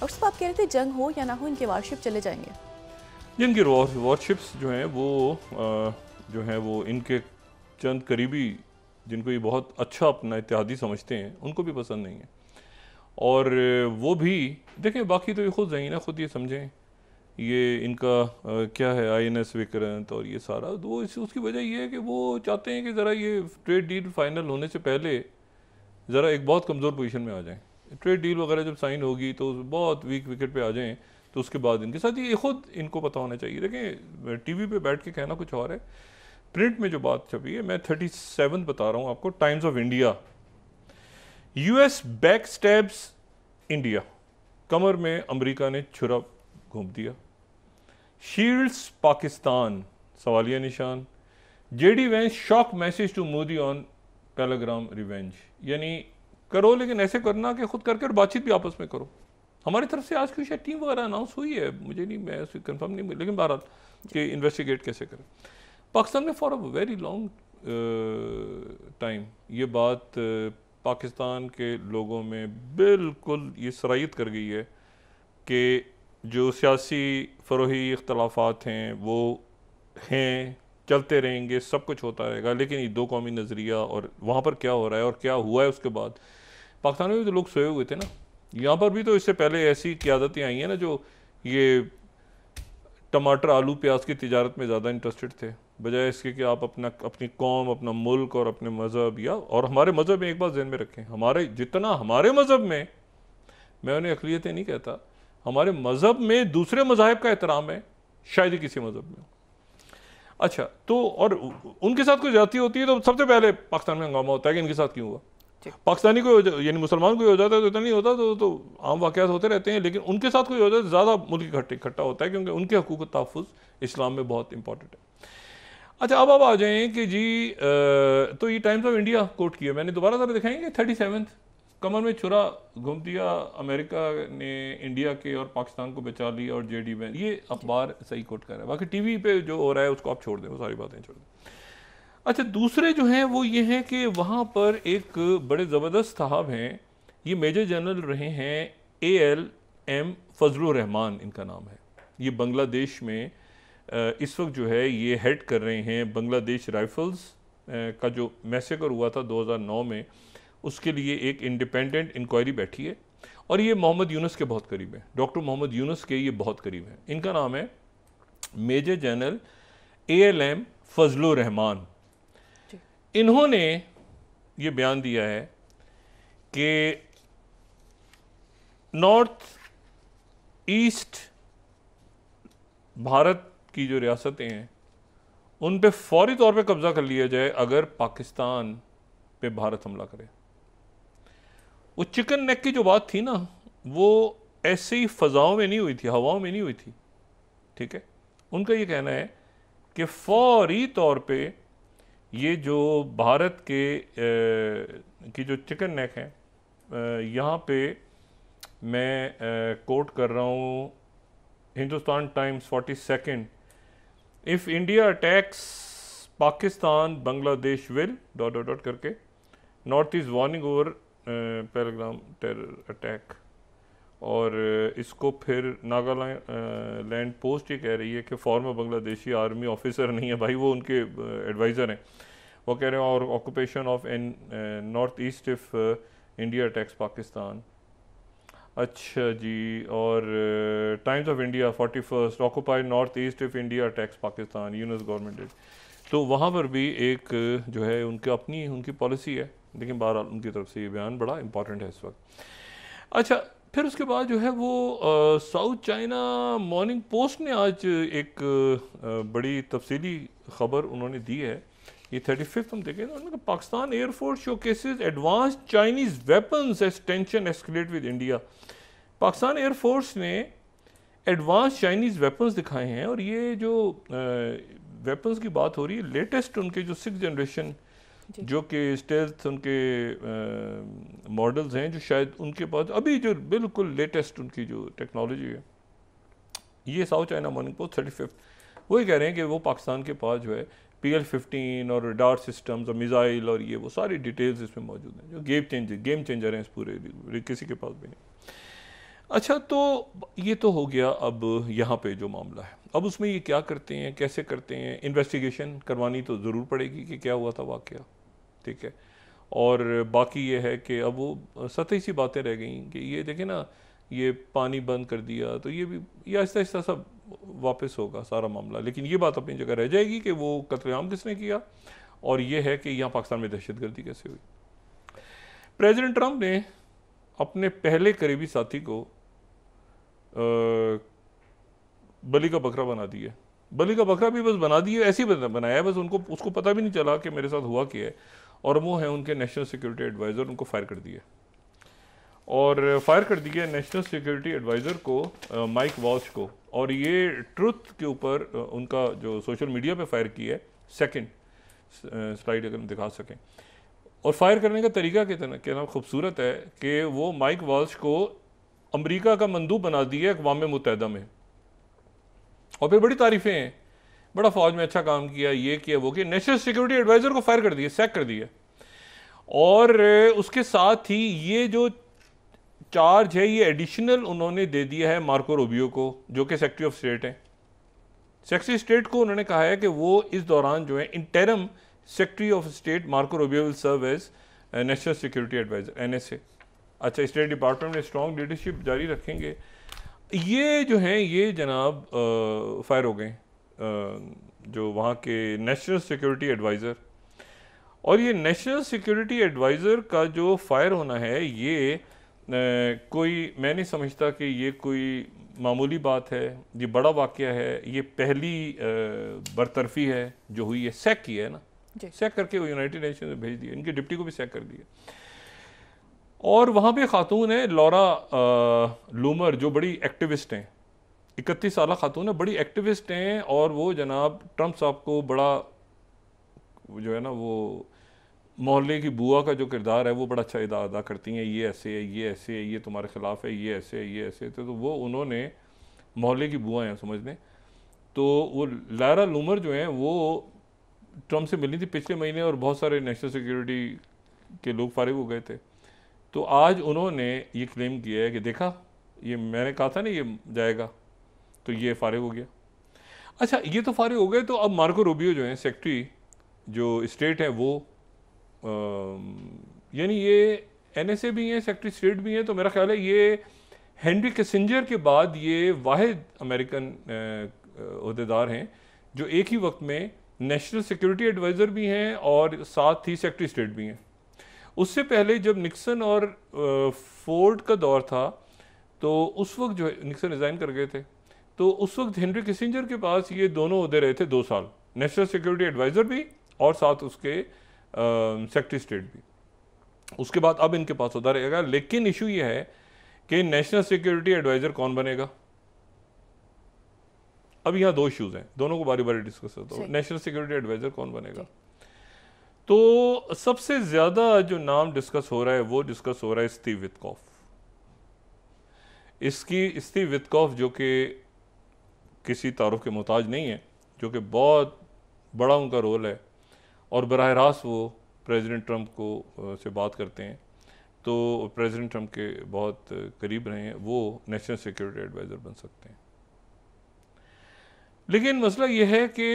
Doctor साहब आप कह रहे थे जंग हो या ना हो इनके वारशिप चले जाएंगे। जिनकी वॉरशिप्स जो हैं वो जो हैं वो इनके चंद करीबी जिनको ये बहुत अच्छा अपना इत्तेहादी समझते हैं उनको भी पसंद नहीं है। और वो भी देखें, बाकी तो ये खुद जहीन है, खुद ये समझें ये इनका क्या है INS विक्रांत और ये सारा, तो उसकी वजह ये है कि वो चाहते हैं कि ज़रा ये ट्रेड डील फाइनल होने से पहले ज़रा एक बहुत कमज़ोर पोजीशन में आ जाएं। ट्रेड डील वगैरह जब साइन होगी तो बहुत वीक विकेट पे आ जाएं, तो उसके बाद इनके साथ ये खुद इनको पता होना चाहिए। देखें, टीवी पे बैठ के कहना कुछ और है, प्रिंट में जो बात छपी है, मैं 37 बता रहा हूँ आपको, Times of India. US back stabs India, कमर में अमेरिका ने छुरा घूम दिया। शील्ड्स पाकिस्तान, सवालिया निशान। JD Vance shock message to Modi on Pahalgam revenge, यानी करो लेकिन ऐसे करना कि खुद करके और बातचीत भी आपस में करो। हमारी तरफ से आज की शायद टीम वगैरह अनाउंस हुई है, मुझे नहीं, मैं कंफर्म नहीं, लेकिन बहरहाल कि इन्वेस्टिगेट कैसे करें। पाकिस्तान में for a very long time ये बात पाकिस्तान के लोगों में बिल्कुल ये सरायत कर गई है कि जो सियासी फ़रोही इख्तलाफात हैं वो हैं, चलते रहेंगे, सब कुछ होता रहेगा, लेकिन ये दो कौमी नज़रिया और वहाँ पर क्या हो रहा है और क्या हुआ है उसके बाद। पाकिस्तान में भी तो लोग सोए हुए थे ना, यहाँ पर भी तो इससे पहले ऐसी क़यादतें आई हैं ना जो ये टमाटर आलू प्याज की तिजारत में ज़्यादा इंटरेस्टेड थे, बजाय इसके कि आप अपनी कौम, अपना मुल्क और अपने मज़हब और हमारे मज़हब में एक बात ज़हन में रखें, हमारे जितना हमारे मज़हब में, मैं उन्हें अक़लियतें नहीं कहता, हमारे मज़हब में दूसरे मज़ाहिब का एहतराम है, शायद ही किसी मज़हब में। अच्छा, तो और उनके साथ कोई ज़्यादती होती है तो सबसे पहले पाकिस्तान में हंगामा होता है कि इनके साथ क्यों हुआ। पाकिस्तानी को यानी मुसलमान कोई हो जाता है तो इतना नहीं होता, तो आम वाक़यात होते रहते हैं, लेकिन उनके साथ कोई हो जाता है ज़्यादा मुल्क इकट्ठा होता है, क्योंकि उनके हकूक़ तहफ़्फ़ुज़ इस्लाम में बहुत इंपॉर्टेंट है। अच्छा, अब आ जाएँ कि जी तो ये टाइम्स ऑफ इंडिया कोट किया मैंने, दोबारा ज़रा दिखाएंगे। 37 कमर में छुरा घूम दिया, अमेरिका ने इंडिया के और पाकिस्तान को बचा लिया, और JD Vance, ये अखबार सही कोट कर रहा है, बाकी टीवी पे जो हो रहा है उसको आप छोड़ दें, वो सारी बातें छोड़ दें। अच्छा, दूसरे जो हैं वो ये हैं कि वहाँ पर एक बड़े ज़बरदस्त साहब हैं, ये मेजर जनरल रहे हैं ALM फजलुर रहमान इनका नाम है। ये बांग्लादेश में इस वक्त जो है ये हेड कर रहे हैं बांग्लादेश राइफल्स का जो मैसेकर हुआ था 2009 में, उसके लिए एक इंडिपेंडेंट इंक्वायरी बैठी है, और ये मोहम्मद यूनुस के बहुत करीब है, डॉक्टर मोहम्मद यूनुस के ये बहुत करीब हैं। इनका नाम है major general ALM Fazlur Rahman. इन्होंने ये बयान दिया है कि नॉर्थ ईस्ट भारत की जो रियासतें हैं उन पे फौरी तौर पे कब्जा कर लिया जाए अगर पाकिस्तान पे भारत हमला करे। वो चिकन नेक की जो बात थी ना, वो ऐसे ही फजाओं में नहीं हुई थी, हवाओं में नहीं हुई थी, ठीक है। उनका ये कहना है कि फौरी तौर पे ये जो भारत के की जो चिकन नेक है, यहाँ पे मैं कोट कर रहा हूँ Hindustan Times 42, if India attacks Pakistan Bangladesh will ... करके north east warning over Pahalgam terror attack. और इसको फिर नागालैंड पोस्ट ये कह रही है कि फॉर्मर बांग्लादेशी आर्मी ऑफिसर नहीं है भाई, वो उनके एडवाइज़र हैं, वो कह रहे हैं और occupation of in north east if India attacks Pakistan. अच्छा जी, और times of India 41 occupy north east if India attacks Pakistan, Yunus government. तो वहाँ पर भी एक जो है उनकी पॉलिसी है, लेकिन बहरहाल उनकी तरफ से ये बयान बड़ा इंपॉर्टेंट है इस वक्त। अच्छा, फिर उसके बाद जो है वो साउथ चाइना मॉर्निंग पोस्ट ने आज एक बड़ी तफसीली ख़बर उन्होंने दी है, ये 35 हम देखें, उन्होंने कहा Pakistan air force showcases advance Chinese weapons as tension escalate with India. Pakistan air force ने एडवांस चाइनीज़ वेपन्स दिखाए हैं, और ये जो वेपन्स की बात हो रही है, लेटेस्ट उनके जो 6th जनरेशन जो कि स्टेल्थ उनके मॉडल्स हैं, जो शायद उनके पास अभी जो बिल्कुल लेटेस्ट उनकी जो टेक्नोलॉजी है, ये साउथ चाइना मॉर्निंग पोस्ट 35 वही कह रहे हैं कि वो पाकिस्तान के पास जो है PL-15 और रडार सिस्टम्स और मिसाइल और ये वो सारी डिटेल्स इसमें मौजूद हैं, जो गेम चेंजर हैं इस पूरे, किसी के पास भी नहीं। अच्छा, तो ये तो हो गया अब यहाँ पे जो मामला है। अब उसमें ये क्या करते हैं, कैसे करते हैं? इन्वेस्टिगेशन करवानी तो ज़रूर पड़ेगी कि क्या हुआ था वाक़या, ठीक है। और बाकी ये है कि अब वो सतही सी बातें रह गई कि ये देखें ना, ये पानी बंद कर दिया तो ये भी, ये आहिस्ता आहिस्ता सब वापस होगा सारा मामला। लेकिन ये बात अपनी जगह रह जाएगी कि वो कत्लेआम किसने किया, और ये है कि यहाँ पाकिस्तान में दहशतगर्दी कैसे हुई। प्रेसिडेंट ट्रंप ने अपने पहले करीबी साथी को बलि का बकरा बना दिया। बलि का बकरा भी बस बना दिया, ऐसे ही बनाया है, बस उसको पता भी नहीं चला कि मेरे साथ हुआ क्या है। और वो है उनके नेशनल सिक्योरिटी एडवाइज़र, उनको फायर कर दिया। और फायर कर दिया नेशनल सिक्योरिटी एडवाइज़र को, माइक वॉल्श को। और ये ट्रुथ के ऊपर उनका जो सोशल मीडिया पे फायर किया है। सेकंड स्लाइड अगर हम दिखा सकें। और फायर करने का तरीका कितना खूबसूरत है कि वो माइक वॉल्श को अमेरिका का मंदूब बना दिया अक़वाम मुत्तहिदा में, और फिर बड़ी तारीफ़ें हैं, बड़ा फ़ौज में अच्छा काम किया, ये किया वो किया। नेशनल सिक्योरिटी एडवाइज़र को फायर कर दिया, सैक कर दिया। और उसके साथ ही ये जो चार्ज है ये एडिशनल उन्होंने दे दिया है मार्को रूबियो को, जो कि सेक्रेटरी ऑफ स्टेट हैं। सेक्रेटरी स्टेट को उन्होंने कहा है कि वो इस दौरान जो है interim secretary of state Marco Rubio will serve as national security adviser, NSA। अच्छा, स्टेट डिपार्टमेंट में स्ट्रॉन्ग लीडरशिप जारी रखेंगे। ये जो हैं ये जनाब फायर हो गए, जो वहाँ के नेशनल सिक्योरिटी एडवाइज़र। और ये नेशनल सिक्योरिटी एडवाइज़र का जो फायर होना है, ये कोई, मैं नहीं समझता कि ये कोई मामूली बात है, ये बड़ा वाक़या है। ये पहली बरतरफी है जो हुई है, सैक की है ना, सैक करके वो यूनाइटेड नेशन में भेज दिया, इनके डिप्टी को भी सैक कर दिया। और वहाँ पे खातून है लॉरा लूमर, जो बड़ी एक्टिविस्ट हैं, 31 साल खातून है, बड़ी एक्टिविस्ट हैं। और वो जनाब ट्रंप साहब को बड़ा जो है ना, वो मोहल्ले की बुआ का जो किरदार है वो बड़ा अच्छा अदा करती हैं। ये ऐसे है, ये ऐसे है, ये तुम्हारे ख़िलाफ़ है, ये ऐसे है, ये ऐसे है। तो वो उन्होंने मोहल्ले की बुआ हैं समझ लें। तो वो लारा लूमर जो हैं वो ट्रंप से मिली थी पिछले महीने, और बहुत सारे नेशनल सिक्योरिटी के लोग फारिग हो गए थे। तो आज उन्होंने ये क्लेम किया है कि देखा, ये मैंने कहा था ना ये जाएगा, तो ये फारिग हो गया। अच्छा, ये तो फारिग हो गए, तो अब मार्को रूबियो जो हैं सेक्रेटरी जो स्टेट है, वो यानी ये NSA भी हैं, सेक्रेटरी स्टेट भी हैं। तो मेरा ख्याल है ये हेनरी किसिंजर के बाद ये वाहिद अमेरिकन अहदेदार हैं जो एक ही वक्त में नेशनल सिक्योरिटी एडवाइज़र भी हैं और साथ ही सेक्रेटरी स्टेट भी हैं। उससे पहले जब निक्सन और फोर्ड का दौर था, तो उस वक्त जो है निक्सन रिज़ाइन कर गए थे, तो उस वक्त हेनरी किसिंजर के पास ये दोनों ओहदे रहे थे 2 साल, नेशनल सिक्योरिटी एडवाइज़र भी और साथ उसके सेक्रेटरी स्टेट भी। उसके बाद अब इनके पास होता रहेगा। लेकिन इशू ये है कि नेशनल सिक्योरिटी एडवाइज़र कौन बनेगा। अब यहाँ 2 इश्यूज हैं, दोनों को बारी बारी डिस्कस करता हूँ। नेशनल सिक्योरिटी एडवाइज़र कौन बनेगा, तो सबसे ज़्यादा जो नाम डिस्कस हो रहा है वो डिस्कस हो रहा है स्टीव विटकॉफ। स्टीव विटकॉफ जो कि किसी तारुफ के मोहताज नहीं है, जो कि बहुत बड़ा उनका रोल है, और बराह रास्त वो प्रेसिडेंट ट्रंप को से बात करते हैं, तो प्रेसिडेंट ट्रंप के बहुत करीब रहे हैं, वो नेशनल सिक्योरिटी एडवाइज़र बन सकते हैं। लेकिन मसला ये है कि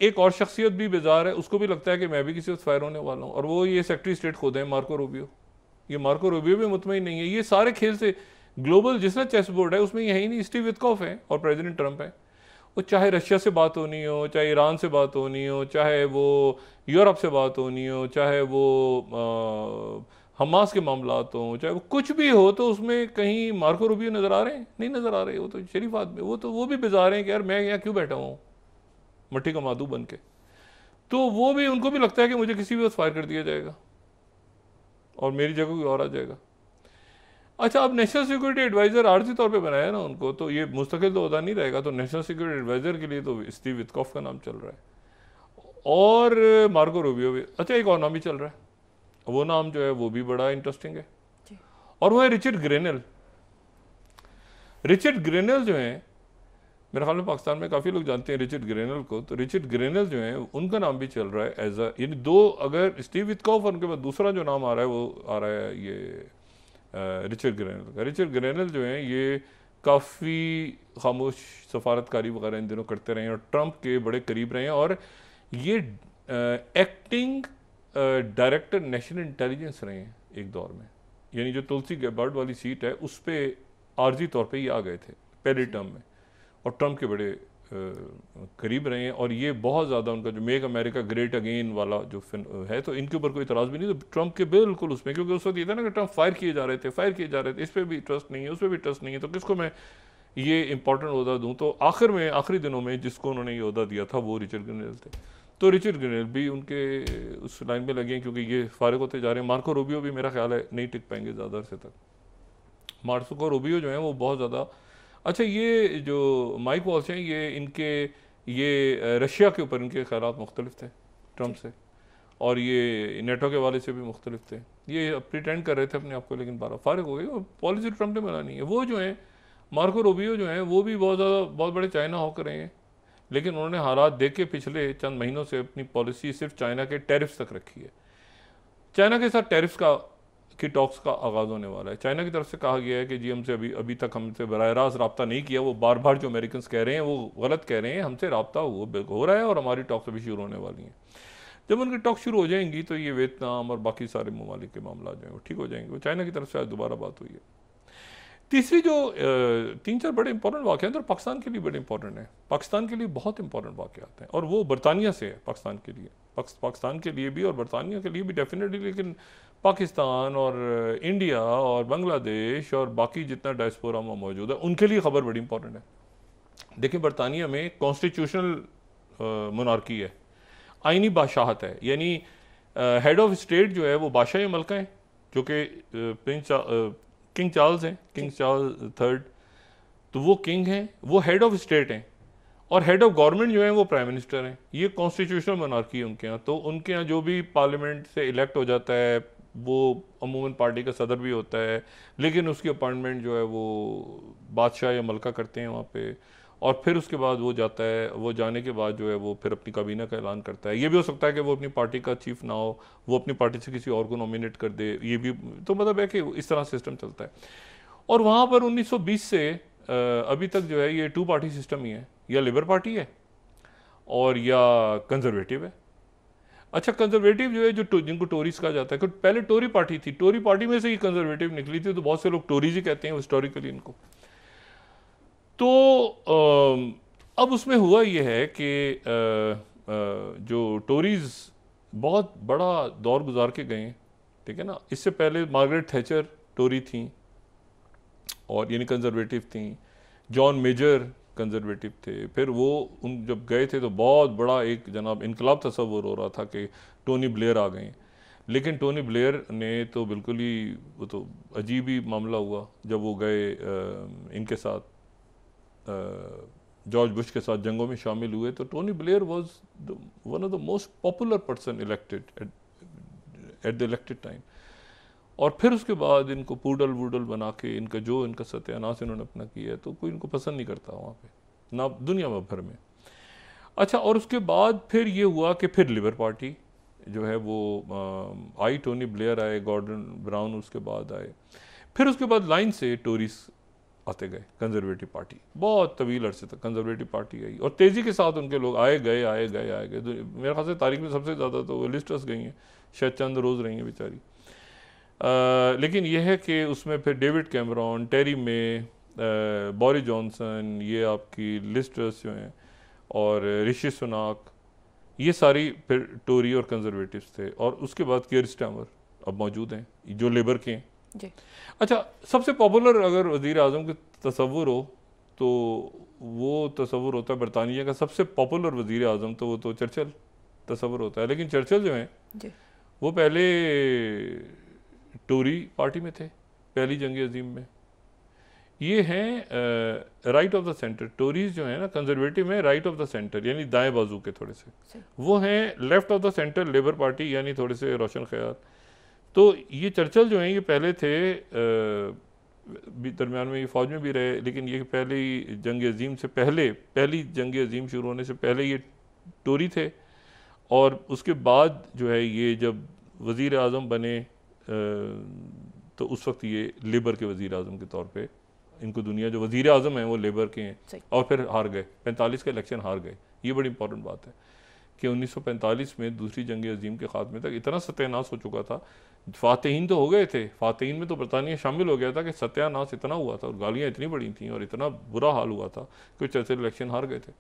एक और शख्सियत भी बेजार है, उसको भी लगता है कि मैं भी किसी वक्त फायर होने वाला हूँ, और वो ये सेक्रेटरी स्टेट खुद है मार्को रूबियो। ये मार्को रूबियो भी मुतमईन नहीं है। ये सारे खेल से ग्लोबल जिसना चेस बोर्ड है उसमें यही नहीं, स्टीव विटकॉफ है और प्रेसिडेंट ट्रंप है। वो चाहे रशिया से बात होनी हो, चाहे ईरान से बात होनी हो, चाहे वो यूरोप से बात होनी हो, चाहे वो हमास के मामलात हों, चाहे वो कुछ भी हो, तो उसमें कहीं मार्को रूबियो नज़र आ रहे हैं? नहीं नज़र आ रहे। वो तो शरीफ आदमी, वो भी बेजार हैं कि यार मैं यहाँ क्यों बैठा हूँ मट्टी का मादू बन के। तो वो भी, उनको भी लगता है कि मुझे किसी भी वक्त फायर कर दिया जाएगा और मेरी जगह कोई और आ जाएगा। अच्छा, अब नेशनल सिक्योरिटी एडवाइज़र आर्जी तौर पे बनाया ना उनको, तो ये मुस्तकिल तो होता नहीं रहेगा। तो नेशनल सिक्योरिटी एडवाइज़र के लिए तो स्टीव विटकॉफ का नाम चल रहा है और मार्को रूबियो भी। अच्छा, एक और नाम भी चल रहा है, वो नाम जो है वो भी बड़ा इंटरेस्टिंग है, और वो है रिचर्ड ग्रेनल। रिचर्ड ग्रेनल जो है, मेरे ख्याल में पाकिस्तान में काफ़ी लोग जानते हैं रिचर्ड ग्रेनल को। तो रिचर्ड ग्रेनल जो है उनका नाम भी चल रहा है यानी 2, अगर स्टीव विटकॉफ और उनके बाद दूसरा जो नाम आ रहा है वो आ रहा है ये रिचर्ड ग्रेनल का। रिचर्ड ग्रेनल जो हैं ये काफ़ी खामोश सफारतकारी वगैरह इन दिनों करते रहे हैं और ट्रंप के बड़े करीब रहे हैं, और ये एक्टिंग डायरेक्टर नेशनल इंटेलिजेंस रहे हैं एक दौर में। यानी जो तुलसी गैबार्ड वाली सीट है उस पर आर्जी तौर पे ये आ गए थे पहले टर्म में, और ट्रंप के बड़े करीब रहे हैं। और ये बहुत ज़्यादा उनका जो मेक अमेरिका ग्रेट अगेन वाला जो है, तो इनके ऊपर कोई इतराज़ भी नहीं, तो ट्रंप के बिल्कुल उसमें, क्योंकि उस वक्त ये था ना कि ट्रंप फायर किए जा रहे थे, इस पर भी ट्रस्ट नहीं है, उस पर भी ट्रस्ट नहीं है, तो किसको मैं ये इंपॉर्टेंट ओहदा दूँ। तो आखिरी दिनों में जिसको उन्होंने ये ओहदा दिया था वो रिचर्ड ग्रेनल थे। तो रिचर्ड ग्रेनल भी उनके उस लाइन में लगे हैं, क्योंकि ये फारिग होते जा रहे हैं। मार्को रूबियो भी मेरा ख्याल है नहीं टिक पाएंगे ज़्यादा अरसे तक। मार्को रूबियो जो है वो बहुत ज़्यादा अच्छा, ये जो माइक वॉल्स हैं ये रशिया के ऊपर इनके ख्यालात मुख्तलिफ थे ट्रंप से, और ये नेटो के वाले से भी मुख्तलिफ थे। ये प्रिटेंड कर रहे थे अपने आप को, लेकिन बारह फारिग हो गई, और पॉलिसी ट्रंप ने बना नहीं है। वो जो है मार्को रूबियो जो हैं वो भी बहुत बड़े चाइना होकर रहे हैं, लेकिन उन्होंने हालात देख के पिछले चंद महीनों से अपनी पॉलिसी सिर्फ चाइना के टैरिफ्स तक रखी है। चाइना के साथ टैरिफ्स की टॉक्स का आगाज़ होने वाला है। चाइना की तरफ से कहा गया है कि जी हमसे अभी तक हमसे बराह रास्त रब्ता नहीं किया। वो बार बार जो अमेरिकन कह रहे हैं वो गलत कह रहे हैं, हमसे रब्ता हो रहा है और हमारी टॉक्स अभी शुरू होने वाली हैं। जब उनकी टॉक्स शुरू हो जाएंगी तो ये वियतनाम और बाकी सारे ममालिक के मामला जो हैं वो ठीक हो जाएंगे। वो चाइना की तरफ से आज दोबारा बात हुई है। तीसरी जो 3-4 बड़े इंपॉर्टेंट वाक़यात और पाकिस्तान के लिए बड़े इंपॉर्टेंट हैं, पाकिस्तान के लिए बहुत इंपॉर्टेंट वाक़यात हैं, और वो बरतानिया से है पाकिस्तान के लिए, पाकिस्तान के लिए भी और बरतानिया के लिए भी डेफिनेटली। लेकिन पाकिस्तान और इंडिया और बांग्लादेश और बाकी जितना डायस्पोरा में मौजूद है उनके लिए ख़बर बड़ी इंपॉर्टेंट है। देखिए बरतानिया में कॉन्स्टिट्यूशनल मोनार्की है, आइनी बादशाहत है, यानी हेड ऑफ स्टेट जो है वो बादशाह मलका है, जो कि किंग चार्ल्स हैं, किंग चार्ल्स थर्ड, तो वो किंग हैं, वो हेड ऑफ स्टेट हैं, और हेड ऑफ गवर्नमेंट जो है वो प्राइम मिनिस्टर हैं। ये कॉन्स्टिट्यूशनल मोनार्की है उनके यहाँ। तो उनके यहाँ जो भी पार्लियामेंट से इलेक्ट हो जाता है वो अमूमन पार्टी का सदर भी होता है, लेकिन उसकी अपॉइंटमेंट जो है वो बादशाह या मलका करते हैं वहाँ पे, और फिर उसके बाद वो जाता है, वो जाने के बाद जो है वो फिर अपनी काबीना का ऐलान करता है। ये भी हो सकता है कि वो अपनी पार्टी का चीफ ना हो, वो अपनी पार्टी से किसी और को नॉमिनेट कर दे, ये भी तो मतलब है कि इस तरह सिस्टम चलता है। और वहाँ पर 1920 से अभी तक जो है ये 2 पार्टी सिस्टम ही है, या लिबर पार्टी है और या कंजर्वेटिव है। अच्छा, कंजर्वेटिव जो है जो जिनको टोरीज कहा जाता है, क्योंकि पहले टोरी पार्टी थी, टोरी पार्टी में से ही कंजर्वेटिव निकली थी, तो बहुत से लोग टोरीज ही कहते हैं हिस्टोरिकली इनको। तो अब उसमें हुआ ये है कि जो टोरीज बहुत बड़ा दौर गुजार के गए, ठीक है ना। इससे पहले मार्गरेट थैचर टोरी थी और यानी कंजर्वेटिव थी, जॉन मेजर कंजर्वेटिव थे। फिर वो उन जब गए थे तो बहुत बड़ा एक जनाब इनकलाब तस्वुर हो रहा था कि टोनी ब्लेयर आ गए, लेकिन टोनी ब्लेयर ने तो बिल्कुल ही वो तो अजीब ही मामला हुआ जब वो गए इनके साथ जॉर्ज बुश के साथ जंगों में शामिल हुए। तो Tony Blair was one of the most popular person elected at the elected time. और फिर उसके बाद इनको पूडल वूडल बना के इनका सत्यानाश इन्होंने अपना किया है, तो कोई इनको पसंद नहीं करता वहाँ पे ना दुनिया में भर में। अच्छा, और उसके बाद फिर ये हुआ कि फिर लिबर पार्टी जो है वो आई, टोनी ब्लेयर आए, गॉर्डन ब्राउन उसके बाद आए, फिर उसके बाद लाइन से टोरीज आते गए, कंजर्वेटिव पार्टी बहुत तवील अरसे तक कंजर्वेटिव पार्टी आई, और तेज़ी के साथ उनके लोग आए गए। मेरे ख्याल से तारीख में सबसे ज़्यादा तो लिज ट्रस गई हैं, शायद चंद रोज़ रही हैं बेचारी। लेकिन यह है कि उसमें फिर डेविड कैमरॉन, टेरी मे, बोरिस जॉनसन, ये आपकी लिज ट्रस जो हैं, और ऋषि सुनाक, ये सारी फिर टोरी और कंजर्वेटिव्स थे। और उसके बाद कीयर स्टार्मर अब मौजूद हैं जो लेबर के हैं जी। अच्छा, सबसे पॉपुलर अगर वज़ीर आज़म का तसव्वुर हो तो वो तसव्वुर होता है बरतानिया का सबसे पॉपुलर वज़ीर आज़म, तो वो तो चर्चिल तसव्वुर होता है। लेकिन चर्चिल जो हैं वो पहले टोरी पार्टी में थे, पहली जंग अजीम में। ये हैं right of the centre, Tories जो है ना कंजर्वेटिव में राइट ऑफ द सेंटर यानी दाएं बाजू के थोड़े से, वो हैं left of the centre labour party यानी थोड़े से रोशन ख्याल। तो ये चर्चिल जो हैं ये पहले थे दरमियान में ये फ़ौज में भी रहे, लेकिन ये पहली जंग अजीम से पहली जंग अजीम शुरू होने से पहले ये टोरी थे। और उसके बाद जो है ये जब वज़ीर आज़म बने तो उस वक्त ये लेबर के वज़ीर आज़म के तौर पे, इनको दुनिया जो वज़ीर आज़म हैं वो लेबर के हैं, सही। और फिर हार गए, 45 का इलेक्शन हार गए। ये बड़ी इंपॉर्टेंट बात है कि 1945 में दूसरी जंग अजीम के खात्मे तक इतना सत्यानाश हो चुका था, फातेहीन तो हो गए थे, फातेहीन में तो बरतानिया शामिल हो गया था, कि सत्यानाश इतना हुआ था और गालियाँ इतनी बड़ी थीं और इतना बुरा हाल हुआ था कि चर्चिल इलेक्शन हार गए थे।